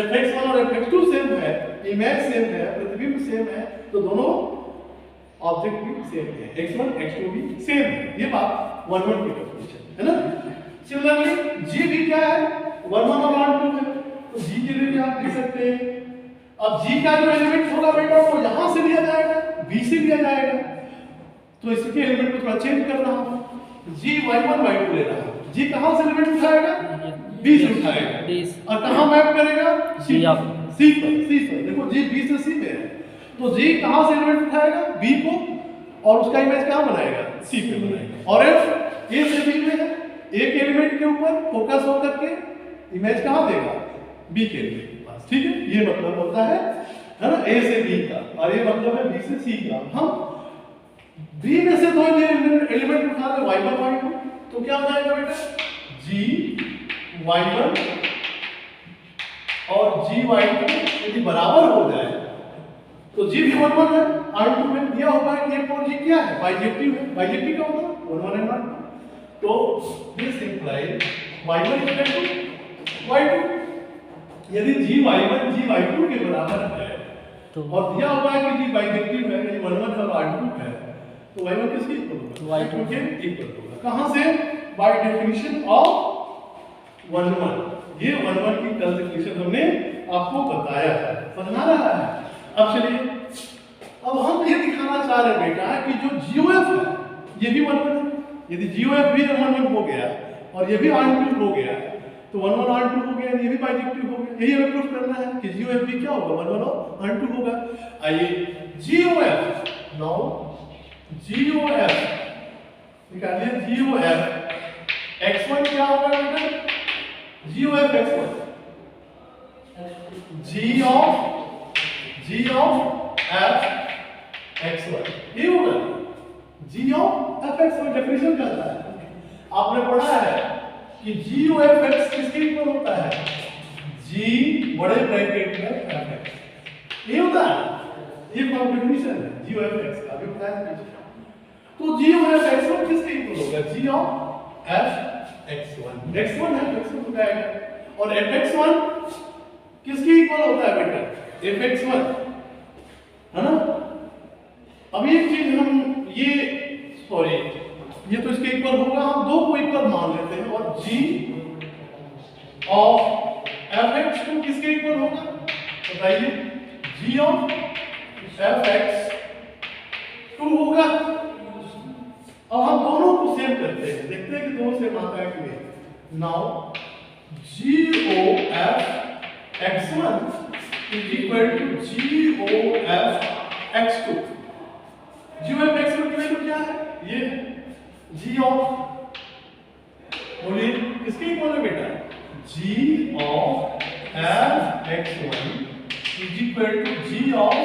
fx1 और fx2 सेम है, इमेज सेम है, प्रतिबिंब सेम है, तो दोनों ऑब्जेक्ट भी सेम है, x1 x2 भी सेम है। ये बात 1 1 की डेफिनेशन है ना। सिमिलरली g भी क्या है, 1 1 और 1 2 है, तो g के लिए भी आप लिख सकते हैं। अब जी का जो एलिमेंट होगा बेटा वो यहां से लिया जाएगा, बी से लिया जाएगा, तो इसके एलिमेंट को थोड़ा चेंज कर रहा हूं, जी y1 y2 ले रहा हूं। जी कहां से एलिमेंट उठाएगा, बी से उठाएगा, और कहां मैप करेगा, सी पर। देखो जी बी से सी में है, तो जी कहां से एलिमेंट उठाएगा, बी को, और उसका इमेज कहां बनाएगा, सी पे बनाएगा। और एफ ए से बी में है, एक एलिमेंट के ऊपर फोकस होकर के इमेज कहां देगा, बी के एलिमेंट के पास। ठीक है, ये मतलब होता है ना, ए से बी का, और ये मतलब है बी से सी का। हम बी में से दो एलिमेंट उठा रहे y1 y2, तो क्या हो जाएगा बेटा, g y1 और g y2 यदि बराबर हो जाए तो g भी 1 1 है, r2 में दिया होगा कि f और g क्या है, बाइजेक्टिव है। बाइजेक्टिव का मतलब 1 1 है, तो this implies y1 equal to y2। यदि g y1 g y2 के बराबर है तो, और दिया हुआ है कि g बाइजेक्टिव है, यानी 1 1 और r2 है, तो y1 किसके इक्वल होगा, y2 के इक्वल होगा। कहां से, बाय डेफिनेशन ऑफ 1 1। ये 1 1 की कंसेप्शन हमने आपको बताया है, समझ रहा है। अब चलिए, अब हम ये दिखाना चाह रहे हैं बेटा कि जो GOF है ये भी 1 1 है। यदि GOF भी 1 1 हो गया और ये भी R2 हो गया, तो 1 1 R2 हो गया, ये भी बाइजेक्टिव हो गया। यही हमें प्रूफ करना है कि GOF भी क्या होगा, 1 1 और R2 होगा। आइए GOF, नाउ GOF निकालिए, GOF x1 क्या होगा बेटा, GOF x1 G of f x1, ये होगा G of f x1। Definition कहता है, आपने पढ़ा है कि G of f x किसके इक्वल होता है, G बड़े ब्रैकेट में f x, ये होता है, ये डेफिनेशन है G of f x का, अभी बताया है। तो G of f x1 किसके इक्वल होगा, G of f x1, x1 है, x1 हो जाएगा। और f x1 किसके इक्वल होता है बेटा, f x1, है ना। अब एक चीज हम ये तो इसके इक्वल होगा, हम दो को इक्वल मान लेते हैं, और G of f x2 किसके इक्वल होगा, बताइए, G of f x2 होगा। अब हम दोनों को सेम करते हैं, देखते हैं कि दोनों सेम आता है कि नहीं। Now GOF x1 is equal to GOF x2। GOF x1 की वैल्यू क्या है, ये G of, बोलिए किसके इक्वल है बेटा, G of f x1 is equal to G of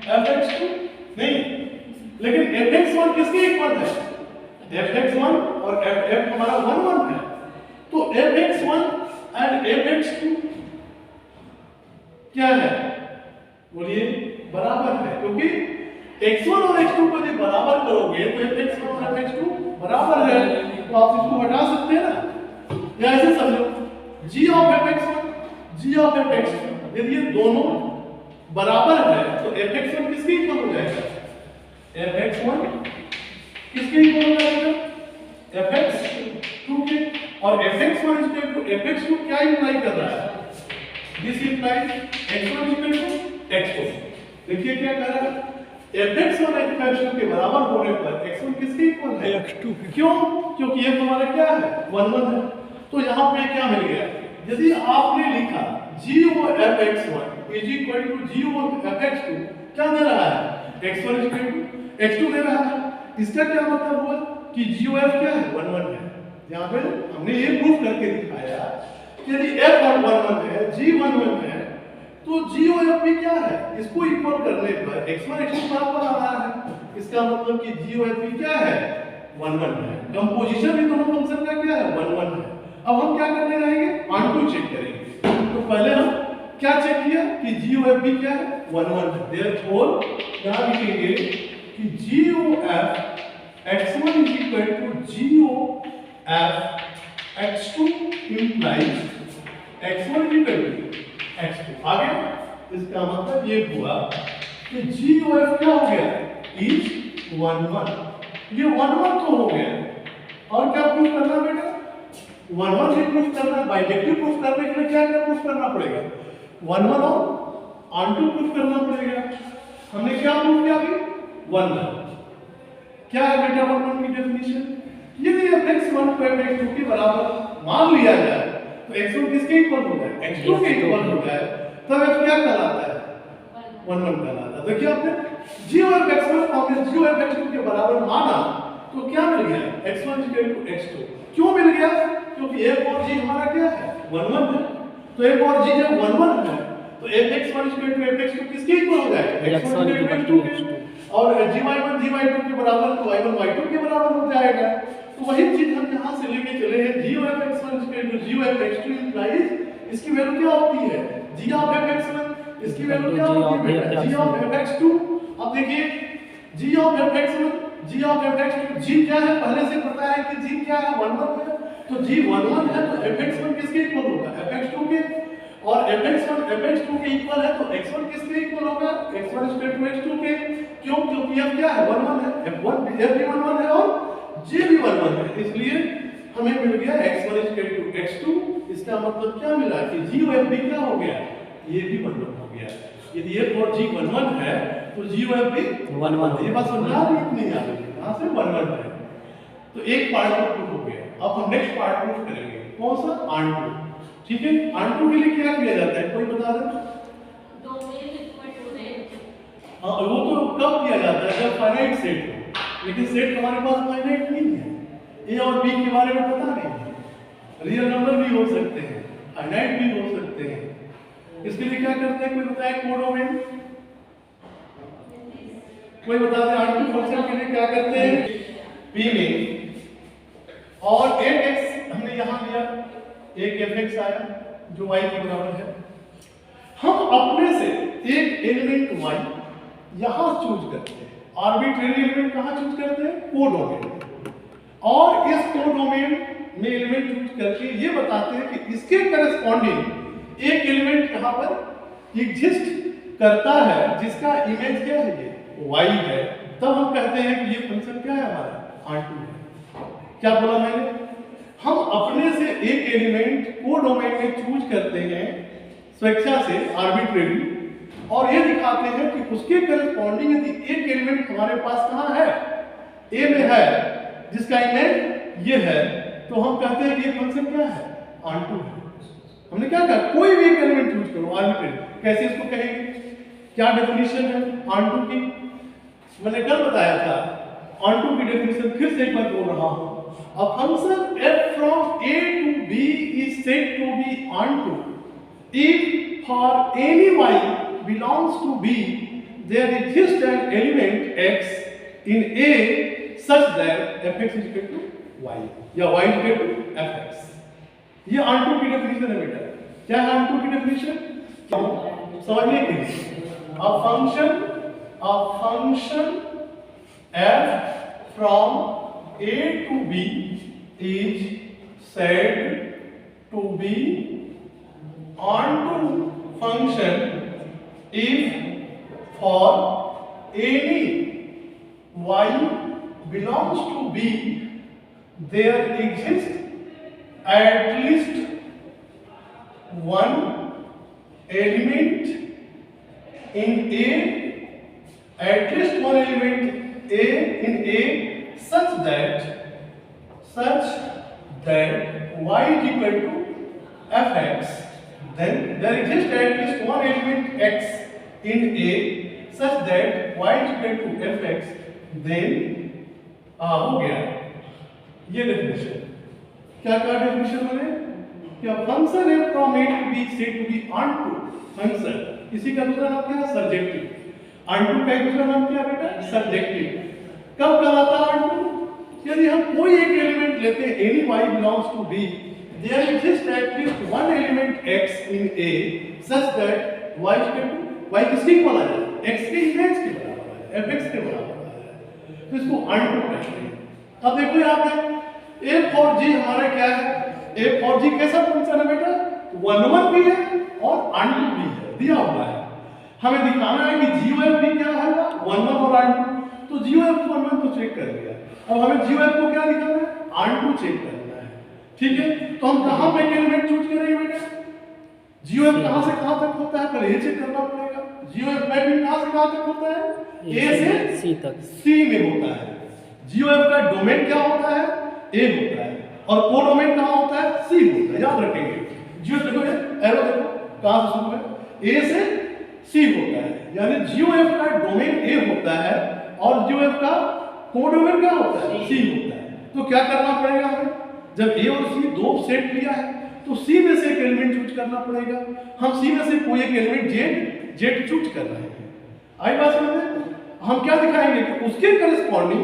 f x2। नहीं, लेकिन f x1 किसके इक्वल है, f x1 और f हमारा 1 1 है, तो f x1 and f x2 क्या है, बोलिए बराबर है, क्योंकि x1 और x2 को जब बराबर करोगे तो f x1 और f x2 बराबर है, तो आप इसको हटा सकते हैं ना। या ऐसे समझो, g of f x1 g of f x2, यदि ये दोनों बराबर है तो f x1 किसके इक्वल हो जाएगा, f x1 किसके इक्वल हो जाएगा, f x2 के। और f x1 equal to f x2 क्या इंप्लाई कर रहा है, this implies x1 equal to x2। देखिए क्या कह रहा है, f x1 f x2 के बराबर होने पर x1 किसके इक्वल है, x2। क्यों, क्योंकि ये हमारा क्या है, 1 1 है। तो यहाँ पे क्या मिल गया, यदि आपने लिखा g of f x1 is equal to g of f x2, क्या दे रहा है, x1 is equal to x2 दे रहा है। इसका क्या मतलब हुआ कि g of f क्या है, 1 1 है। यहाँ पे हमने ये प्रूफ करके दिखाया कि यदि f 1 1 है, g 1 1 है, तो g of f भी क्या है, इसको इक्वल करने पर x1 x2 बराबर आ रहा है। इसका मतलब कि g of f भी क्या है, 1 1 है। कंपोजिशन भी दोनों फंक्शन का क्या है, 1 1 है। अब हम क्या करने जाएंगे, ऑन चेक करेंगे। तो पहले हम क्या चेक किया कि g of f भी क्या है, 1 1 है। देयरफॉर यहां लिखेंगे कि g of f x1 is equal to g of f x2 implies x1 is equal to x2। आगे इसका मतलब ये हुआ कि g of f क्या हो गया, is 1 1। ये 1 1 तो हो गया, और क्या प्रूफ करना बेटा, 1 1 ही प्रूफ करना है। बाइजेक्टिव प्रूफ करने के लिए क्या प्रूफ करना पड़ेगा, 1 1 और ऑन टू प्रूफ करना पड़ेगा। हमने क्या प्रूफ किया अभी? 1 1। क्या है बेटा 1 1 की डेफिनेशन? यदि fx1 को fx2 के बराबर मान लिया जाए तो x1 किसके इक्वल होगा? x2 के इक्वल होगा, तब f क्या कहलाता है? 1 1 कहलाता है। देखिए आपने g और x1 को हमने g और x2 के बराबर माना तो क्या मिल गया? x1 x2। क्यों मिल गया? क्योंकि f और g हमारा क्या है? 1 1 है। तो f और g जब 1 1 है तो fx1 fx2 किसके इक्वल हो जाएगा? x1 x2 के। और gy1 gy2 के बराबर तो y1 y2 के बराबर हो जाएगा। तो वही चीज हम यहां से लेके चले हैं, g of x1 g of x2 implies इसकी वैल्यू क्या होती है? g of fx1 इसकी वैल्यू क्या होती है? g of fx2। अब देखिए g of fx1 g of fx2, g क्या है पहले से पता है कि g क्या है? 1 1 है। तो g 1 1 है तो fx1 किसके इक्वल होगा? fx2 के। और fx1 fx2 के इक्वल है तो x1 किसके इक्वल होगा? x1 x2 के। क्यों? क्योंकि अब क्या है? 1 1 है, f1 f भी 1 1 है और g भी 1 1 है, इसलिए हमें मिल गया x1 x2। इसका मतलब क्या मिला कि g और f भी क्या हो गया? ये भी 1 1 हो गया। यदि f और g 1 1 है तो g और f भी 1 1। ये बात समझ आ रही नहीं आ रही? यहां से 1 1 है तो एक पार्ट तो प्रूफ हो गया। अब हम नेक्स्ट पार्ट प्रूफ करेंगे, कौन सा? Onto. ठीक है, ऑन टू के लिए क्या किया जाता है? कोई बता दे? हाँ, वो तो कब किया जाता है? जब फाइनाइट सेट हो। लेकिन सेट हमारे पास फाइनाइट नहीं है। ए और बी के बारे में पता नहीं है। रियल नंबर भी हो सकते हैं, फाइनाइट भी हो सकते हैं। इसके लिए क्या करते हैं? कोई बताए कोडोमेन? कोई बता दे ऑन टू फंक्शन के लिए क्या करते हैं? बी में और fx हमने यहां लिया, एक fx आया जो y के बराबर है। हम अपने से एक एलिमेंट y यहां चूज करते हैं। आर्बिट्रेरी एलिमेंट कहां चूज करते हैं? कोडोमेन। और इस कोडोमेन में एलिमेंट चूज करके ये बताते हैं कि इसके करस्पॉन्डिंग एक एलिमेंट यहां पर एग्जिस्ट करता है जिसका इमेज क्या है? ये y है। तब हम कहते हैं कि ये फंक्शन क्या है? हमारा ऑन टू है। क्या बोला मैंने? हम अपने से एक एलिमेंट कोडोमेन में चूज करते हैं स्वेच्छा से, आर्बिट्रेरी, और ये दिखाते हैं कि उसके करस्पॉन्डिंग यदि एक एलिमेंट हमारे पास कहां है? ए में है, जिसका इमेज ये है, तो हम कहते हैं कि ये फंक्शन क्या है? ऑन टू है। हमने क्या कहा? कोई भी एक एलिमेंट चूज करो आर्बिट्रेरी। कैसे इसको कहेंगे? क्या डेफिनेशन है ऑन टू की? मैंने कल बताया था। ऑन टू की डेफिनेशन फिर से एक बार बोल रहा हूं। A function f from a to b is said to be onto if for any y belongs to b there exists an element x in a such that fx is equal to y या y is equal to fx। ये onto की definition है बेटा। क्या है onto की definition? समझने के लिए a function f from a to b is said to be onto function if for any y belongs to b there exists at least one element in a, at least one element a in a such that y is equal to fx, then there exists at least one element x in a such that y is equal to fx, then हो गया ये definition. क्या definition बने? क्या function है from a to b said to be onto function, इसी का दूसरा नाम क्या है? सर्जेक्टिव। onto का दूसरा नाम क्या बेटा? सर्जेक्टिव। कब कहलाता है onto? यदि हम कोई एक एलिमेंट लेते हैं, any y belongs to b, there exists at least one element x in a such that y is equal to, y किसके इक्वल आ जाए? x के इमेज के बराबर आ जाए, fx के बराबर आ जाए, तो इसको onto कहते हैं। अब देखो यहाँ पे a for g हमारा क्या है? a for g कैसा फंक्शन है बेटा? 1 1 भी है और onto भी है, दिया हुआ है। हमें दिखाना है कि g और f भी क्या है? 1 1 और onto। तो g और f 1 1 तो चेक कर लिया, अब हमें g और f को क्या दिखाना है? onto चेक करना है। ठीक है, तो हम कहां पे एलिमेंट चूज करेंगे बेटा? g और f कहां से कहां तक होता है? पहले ये चेक करना पड़ेगा। GOF मैपिंग कहाँ से कहाँ तक होता है? A से C तक, C में होता है। GOF का डोमेन क्या होता है? A होता है, और कोडोमेन कहाँ होता है? C होता है। याद रखेंगे। GOF देखो, एरो देखो कहाँ से शुरू है? A से C होता है, यानी GOF का डोमेन A होता है और GOF का कोडोमेन क्या होता है? C होता है। तो क्या करना पड़ेगा हमें? जब A और C दो सेट लिया है तो C में से एक एलिमेंट चूज करना पड़ेगा। हम C में से कोई एक एलिमेंट Z चूज कर रहे हैं। आई बात समझ में? हम क्या दिखाएंगे कि उसके करस्पॉन्डिंग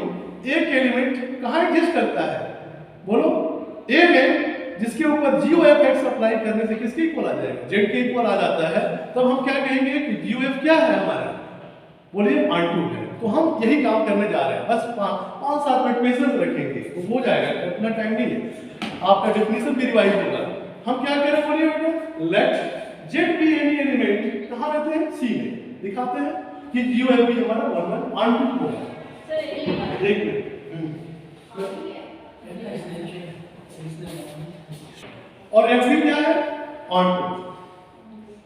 एक एलिमेंट कहाँ एग्जिस्ट करता है? बोलो। A में जिसके ऊपर GOF अप्लाई करने से किसके इक्वल आ जाएगा? Z के इक्वल आ जाता है। तब हम क्या कहेंगे कि GOF क्या है हमारा? बोलिए R2 है। तो हम यही काम करने जा रहे हैं। बस 5-7 मिनट पेशेंस रखेंगे तो हो जाएगा, इतना टाइम नहीं है। आपका डेफिनेशन भी रिवाइज होगा। हम क्या कह रहे हैं? बोलिए बेटा, let Z be any element कहाँ रहते हैं? C में। दिखाते हैं कि GOF भी हमारा 1 R2 होगा। एक मिनट। और FB क्या है? R2।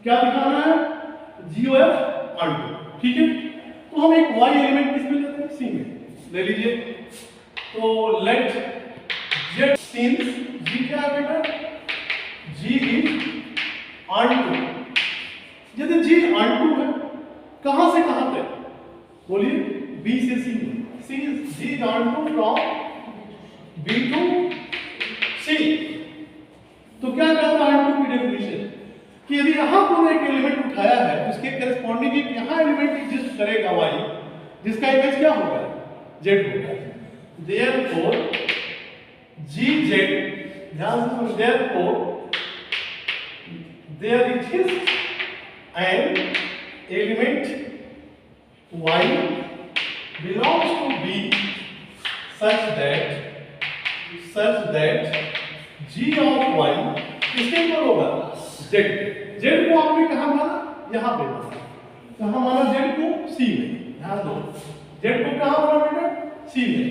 क्या दिखाना है? GOF R2। ठीक है। तो हम एक Y एलिमेंट किस में लेते हैं? C में ले लीजिए। तो लेट Z सिंस G क्या है बेटा? G is R2। यदि G R2 है, कहां से कहां तक? बोलिए, B से C में। G is R2 from B to C। तो क्या कहता है R2 की डेफिनेशन? कि यदि यहां पर एक एलिमेंट उठाया है, उसके करस्पॉन्डिंग एक यहां एलिमेंट एग्जिस्ट करेगा Y, जिसका इमेज क्या होगा? Z होगा। Therefore GZ, ध्यान से सुनो, therefore there exists an element Y belongs to B such that G of Y किसके इक्वल होगा? Z। Z को आपने कहाँ माना? यहाँ पे माना। कहाँ माना Z को? C में। ध्यान दो, Z को कहाँ माना बेटा? C में।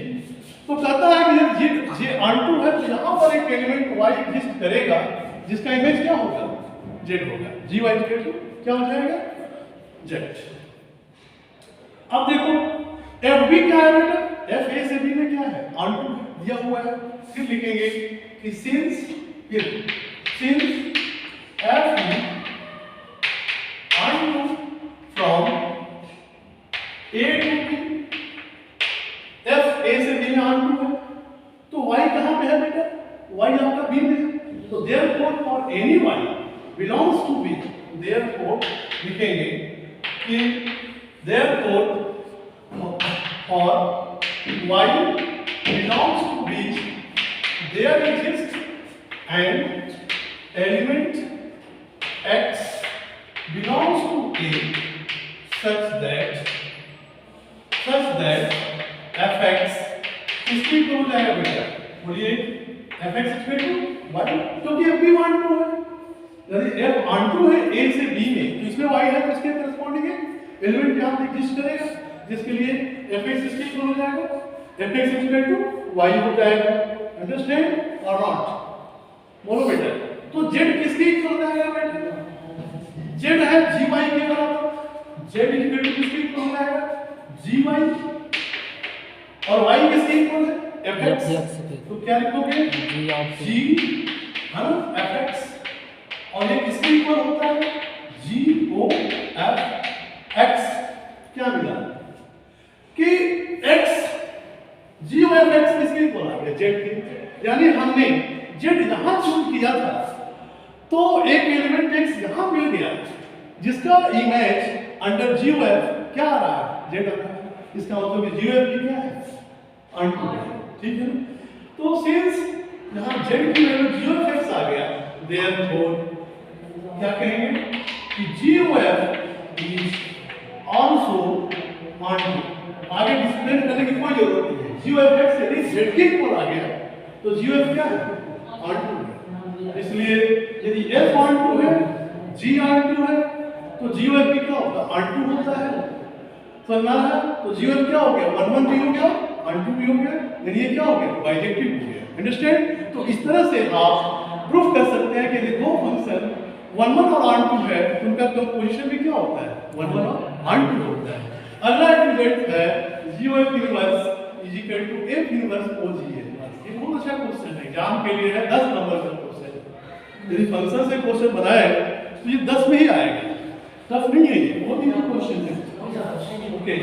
तो कहता है कि जब J R2 है तो यहाँ पर एक एलिमेंट Y एग्जिस्ट करेगा जिसका इमेज क्या होगा? Z होगा। GY क्या हो जाएगा? Z। अब देखो FB क्या है बेटा? F A से B में क्या है? R2 दिया हुआ है। फिर लिखेंगे कि since F R2 from A to B, F A से B में R2 है, तो Y कहाँ पे है बेटा? Y आपका B में है। तो therefore for any Y belongs to B, therefore लिखेंगे कि therefore for Y belongs to B, there exists an element X belongs to A such that fx किसकी इक्वल हो जाएगा बेटा? बोलिए, fx इक्वल टू y, क्योंकि f भी 1 2 है। यदि f 1 2 है a से b में, तो इसमें y है तो इसके करस्पॉन्डिंग एलिमेंट यहां पे एग्जिस्ट करेगा, जिसके लिए fx इसके इक्वल हो जाएगा। fx इक्वल टू y हो जाएगा। अंडरस्टैंड और नॉट? बोलो बेटा। तो z किसके इक्वल हो जाएगा बेटा? z है gy के बराबर। z इक्वल टू किसके इक्वल हो जाएगा? gy। और y किसके इक्वल है? fx। तो क्या लिखोगे? g है ना, fx। और ये किसके इक्वल होता है? GOF क्या मिला कि x GOF किसके इक्वल आ गया? z के। यानी हमने z यहां चूज किया था तो एक एलिमेंट x यहां मिल गया जिसका इमेज अंडर GOF क्या आ रहा है? z आ रहा है। इसका मतलब कि GOF क्या है? R2 है। ठीक है ना? तो सिंस यहां z की वैल्यू GOF आ गया, therefore क्या कहेंगे कि GOF is also R2। आगे डिस्प्लेन करने की कोई जरूरत नहीं है। GOF यदि z के इक्वल आ गया तो GOF क्या है? R2 है। इसलिए यदि f R2 है, G R2 है, तो GOF भी क्या होगा? R2 होता है। समझना है? तो GOF क्या हो गया? 1 1 भी हो गया, R2 भी हो गया, यानी ये क्या हो गया? बाइजेक्टिव हो गया। अंडरस्टैंड? तो इस तरह से आप प्रूफ कर सकते हैं कि यदि दो फंक्शन वन वन और आन टू है, उनका कंपोजिशन भी क्या होता है, वन वन और आन टू होता है। अगला डिबेट है G O F inverse is equal to F inverse O G inverse. ये बहुत अच्छा क्वेश्चन है, एग्जाम के लिए है, 10 नंबर का क्वेश्चन। यदि फंक्शन से क्वेश्चन बनाए तो ये 10 में ही आएगा, टफ नहीं है, ये बहुत ही क्वेश्चन है। ओके